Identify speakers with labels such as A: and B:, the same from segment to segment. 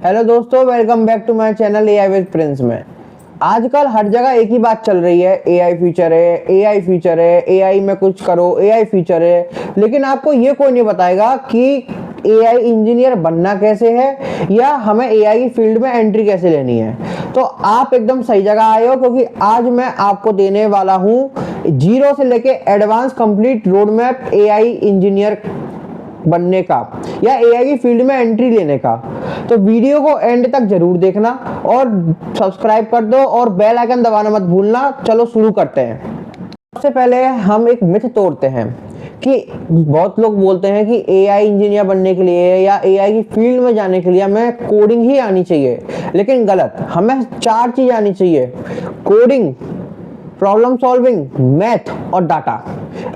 A: Hello दोस्तों, welcome back to my channel AI with Prince में। आजकल हर जगह एक ही बात चल रही है, एआई फीचर है, एआई फीचर है, एआई में कुछ करो, एआई फीचर है। लेकिन आपको ये कोई नहीं बताएगा कि एआई इंजीनियर बनना कैसे है या हमें एआई की फील्ड में एंट्री कैसे लेनी है। तो आप एकदम सही जगह आए हो, क्योंकि आज मैं आपको देने वाला हूँ जीरो से लेके advance complete road map AI engineer बनने का या एआई की फील्ड में एंट्री लेने का। तो वीडियो को एंड तक जरूर देखना और सब्सक्राइब कर दो और बेल आइकन दबाना मत भूलना। चलो शुरू करते हैं। सबसे पहले हम एक मिथ तोड़ते हैं कि बहुत लोग बोलते हैं कि एआई इंजीनियर बनने के लिए या एआई की फील्ड में जाने के लिए हमें कोडिंग ही आनी चाहिए। लेकिन गलत, हमें 4 चीज आनी चाहिए: कोडिंग, प्रॉब्लम सॉल्विंग, मैथ और डाटा।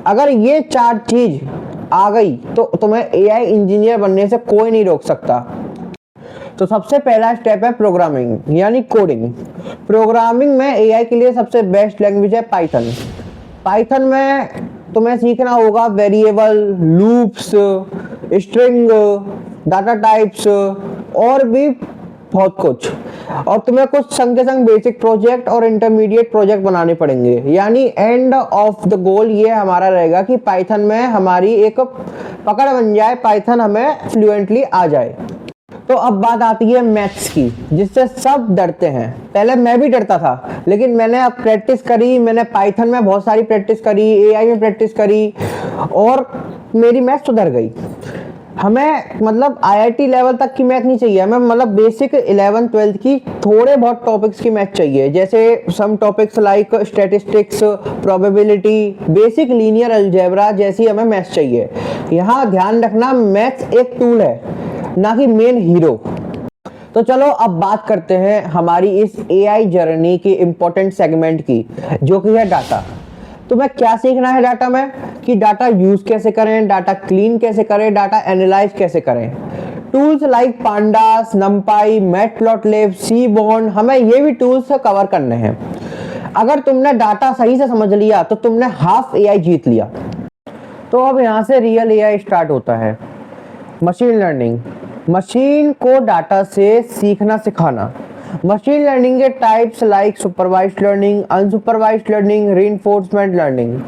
A: अगर ये 4 चीज आ गई तो तुम्हें एआई इंजीनियर बनने से कोई नहीं रोक सकता। तो सबसे पहला स्टेप है प्रोग्रामिंग यानी कोडिंग। प्रोग्रामिंग में एआई के लिए सबसे बेस्ट लैंग्वेज है पाइथन। पाइथन में तुम्हें सीखना होगा variable, loops, string, data types और भी बहुत कुछ। और तुम्हें कुछ संग के संग बेसिक प्रोजेक्ट और इंटरमीडिएट प्रोजेक्ट बनाने पड़ेंगे। यानी एंड ऑफ द गोल ये हमारा रहेगा कि पाइथन में हमारी एक पकड़ बन जाए, पाइथन हमें फ्लुएंटली आ जाए। तो अब बात आती है मैथ्स की, जिससे सब डरते हैं। पहले मैं भी डरता था, लेकिन मैंने अब प्रैक्टिस करी। मैंने पाइथन में बहुत सारी प्रैक्टिस करी, एआई में प्रैक्टिस करी और मेरी मैथ सुधर गई। हमें मतलब आईआईटी लेवल तक की मैथ नहीं चाहिए, हमें मतलब बेसिक 11th 12th की थोड़े बहुत टॉपिक्स की मैथ चाहिए। जैसे some topics like statistics, probability, basic linear algebra जैसी हमें मैथ चाहिए। यहाँ ध्यान रखना, मैथ एक टूल है, ना कि मेन हीरो। तो चलो अब बात करते हैं हमारी इस एआई जर्नी की इंपॉर्टेंट सेगमेंट की, जो कि है डाटा। तुम्हें क्या सीखना है डाटा में, कि डाटा यूज कैसे करें, डाटा क्लीन कैसे करें, डाटा एनालाइज कैसे करें। Tools like pandas, NumPy, Matplotlib, seaborn, हमें ये भी टूल्स कवर करने हैं। अगर तुमने डाटा सही से समझ लिया तो तुमने हाफ एआई जीत लिया। तो अब यहाँ से रियल एआई स्टार्ट होता है। मशीन लर्निंग, मशीन को डाटा से सीखना सिखाना। मशीन लर्निंग के types like supervised learning, unsupervised learning, reinforcement learning.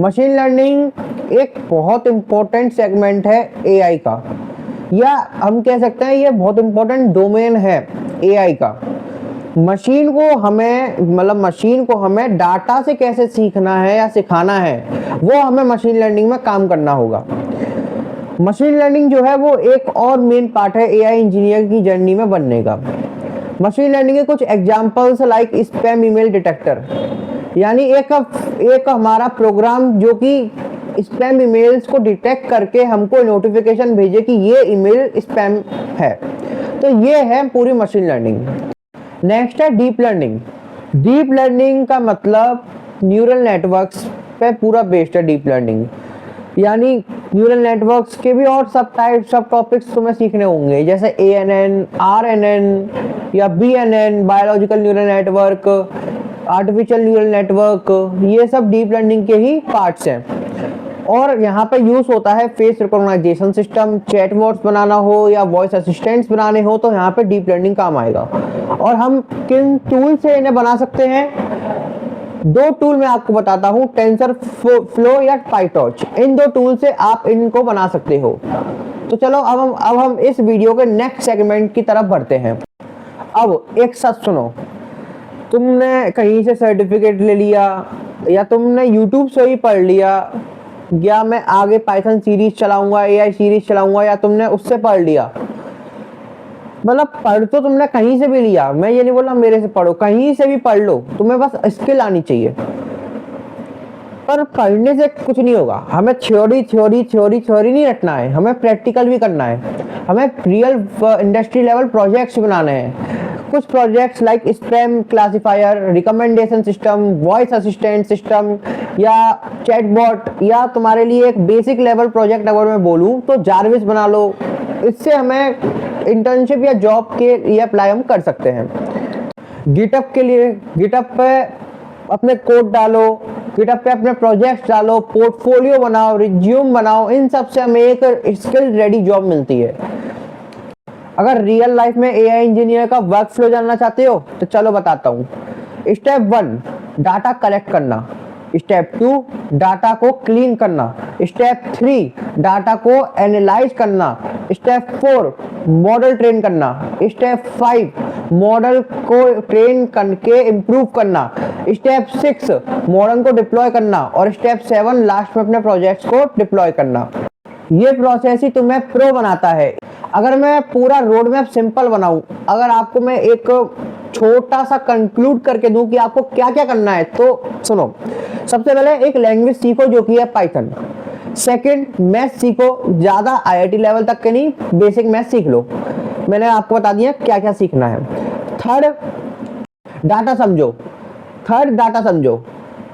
A: Machine learning एक बहुत इंपॉर्टेंट सेगमेंट है एआई का, या हम कह सकते हैं ये बहुत इंपॉर्टेंट डोमेन है एआई का। मशीन को हमें डाटा से कैसे सीखना है या सिखाना है, वो हमें मशीन लर्निंग में काम करना होगा। मशीन लर्निंग जो है वो एक और मेन पार्ट है एआई इंजीनियर की जर्नी में बनने का। मशीन लर्निंग के कुछ examples like spam email detector, यानी एक हमारा प्रोग्राम जो कि स्पैम ईमेल्स को डिटेक्ट करके हमको नोटिफिकेशन भेजे कि ये ईमेल स्पैम है। तो ये है पूरी मशीन लर्निंग। नेक्स्ट है डीप लर्निंग। डीप लर्निंग का मतलब न्यूरल नेटवर्क्स पे पूरा बेस्ड है डीप लर्निंग। यानी न्यूरल नेटवर्क्स के भी और सब टॉपिक्स तुम्हें सीखने होंगे, जैसे ANN, RNN या BNN, biological neural network, artificial neural network. ये सब डीप लर्निंग के ही पार्ट्स हैं। और यहाँ पे यूज होता है फेस रिकॉग्नाइजेशन सिस्टम। चैटबॉट्स बनाना हो या वॉइस असिस्टेंट्स बनाने हो तो यहाँ पे डीप लर्निंग काम आएगा। और हम किन टूल से इन्हें बना सकते हैं, 2 टूल मैं आपको बताता हूँ, टेंसर फ्लो या पाइटॉर्च। इन 2 टूल से आप इनको बना सकते हो। तो चलो अब हम इस वीडियो के नेक्स्ट सेगमेंट की तरफ बढ़ते हैं। अब एक सच सुनो, तुमने कहीं से सर्टिफिकेट ले लिया या तुमने यूट्यूब से ही पढ़ लिया, या मैं आगे पाइथन सीरीज चलाऊंगा, एआई सीरीज चलाऊंगा, या तुमने उससे पढ़ लिया। मतलब पढ़ तो तुमने कहीं से भी लिया, मैं ये नहीं बोल रहा मेरे से पढ़ो, कहीं से भी पढ़ लो, तुम्हें बस स्किल आनी चाहिए। पर पढ़ने से कुछ नहीं होगा, हमें थ्योरी नहीं रटना है, हमें प्रैक्टिकल भी करना है। हमें रियल इंडस्ट्री लेवल प्रोजेक्ट्स बनाने हैं। कुछ projects like spam classifier, recommendation system, voice assistant system या चैटबॉट, या तुम्हारे लिए एक बेसिक लेवल प्रोजेक्ट अगर मैं बोलूँ तो जार्विस बना लो। इससे हमें इंटर्नशिप या जॉब के लिए अप्लाई हम कर सकते हैं। गिटअप के लिए, गिटअप पे अपने कोड डालो, गिटअप पे अपने प्रोजेक्ट्स डालो, पोर्टफोलियो बनाओ, रिज्यूम बनाओ। इन सब से हमें एक स्किल रेडी जॉब मिलती है। अगर रियल लाइफ में एआई इंजीनियर का वर्क फ्लो जानना चाहते हो तो चलो बताता हूँ। स्टेप 1 डाटा कलेक्ट करना, स्टेप 2 डाटा को क्लीन करना, स्टेप 3 डाटा को एनालाइज करना, स्टेप 4 मॉडल ट्रेन करना, स्टेप 5 मॉडल को ट्रेन करके इम्प्रूव करना, स्टेप 6 मॉडल को डिप्लॉय करना और स्टेप 7 लास्ट में अपने प्रोजेक्ट्स को डिप्लॉय करना। ये प्रोसेस ही तुम्हें प्रो बनाता है। अगर मैं पूरा रोड मैप सिंपल बनाऊं, अगर आपको मैं एक छोटा सा कंक्लूड करके दूं कि आपको क्या क्या करना है, तो सुनो। सबसे पहले एक लैंग्वेज सीखो जो कि है पाइथन। सेकंड, मैथ सीखो, ज़्यादा आईआईटी लेवल तक के नहीं, बेसिक मैथ सीख लो। मैंने आपको बता दिया क्या क्या सीखना है। थर्ड, डाटा समझो।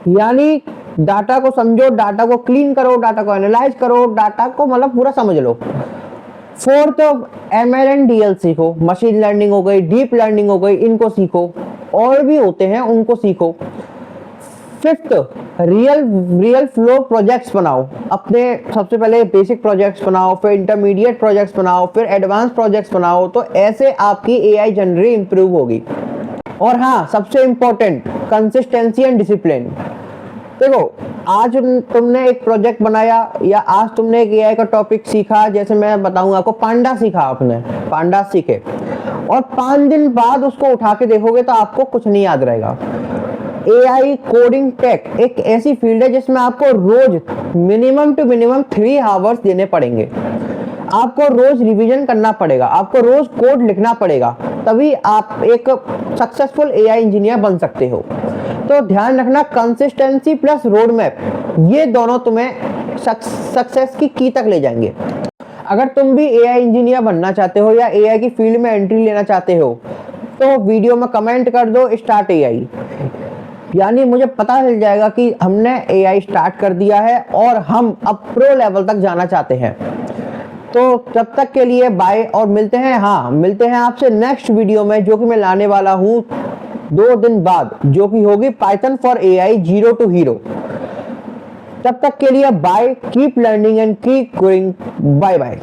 A: यानी डाटा को समझो, डाटा को क्लीन करो, डाटा को एनालाइज करो, डाटा को मतलब पूरा समझ लो। फोर्थ, एमएल एंड डीएल सीखो, मशीन लर्निंग हो गई, डीप लर्निंग हो गई, इनको सीखो, और भी होते हैं उनको सीखो। फिफ्थ, रियल फ्लो प्रोजेक्ट्स बनाओ। अपने सबसे पहले बेसिक प्रोजेक्ट्स बनाओ, फिर इंटरमीडिएट प्रोजेक्ट्स बनाओ, फिर एडवांस प्रोजेक्ट्स बनाओ, तो ऐसे आपकी एआई जनरली इंप्रूव होगी। और हाँ, सबसे इंपॉर्टेंट, कंसिस्टेंसी एंड डिसिप्लिन। देखो, आज तुमने एक प्रोजेक्ट बनाया या आज तुमने एक एआई का टॉपिक सीखा, जैसे मैं बताऊंगा आपको, पांडा सीखा, आपने पांडा सीखे और 5 दिन बाद उसको उठा के देखोगे तो आपको कुछ नहीं याद रहेगा। एआई कोडिंग टेक एक ऐसी फील्ड है जिसमें आपको रोज मिनिमम टू मिनिमम 3 आवर्स देने पड़ेंगे। आपको रोज रिवीजन करना पड़ेगा, आपको रोज कोड लिखना पड़ेगा, तभी आप एक सक्सेसफुल एआई इंजीनियर बन सकते हो। तो ध्यान रखना, कंसिस्टेंसी प्लस रोड मैप, ये दोनों तुम्हें सक्सेस की तक ले जाएंगे। अगर तुम भी एआई इंजीनियर बनना चाहते हो या एआई की फील्ड में एंट्री लेना चाहते हो तो वीडियो में कमेंट कर दो स्टार्ट एआई, यानी मुझे पता चल जाएगा कि हमने एआई स्टार्ट कर दिया है और हम अब प्रो लेवल तक जाना चाहते हैं। तो तब तक के लिए बाय और मिलते हैं आपसे नेक्स्ट वीडियो में, जो कि मैं लाने वाला हूँ 2 दिन बाद, जो कि होगी Python for AI 0 to hero. तब तक के लिए bye, keep learning and keep growing, bye bye.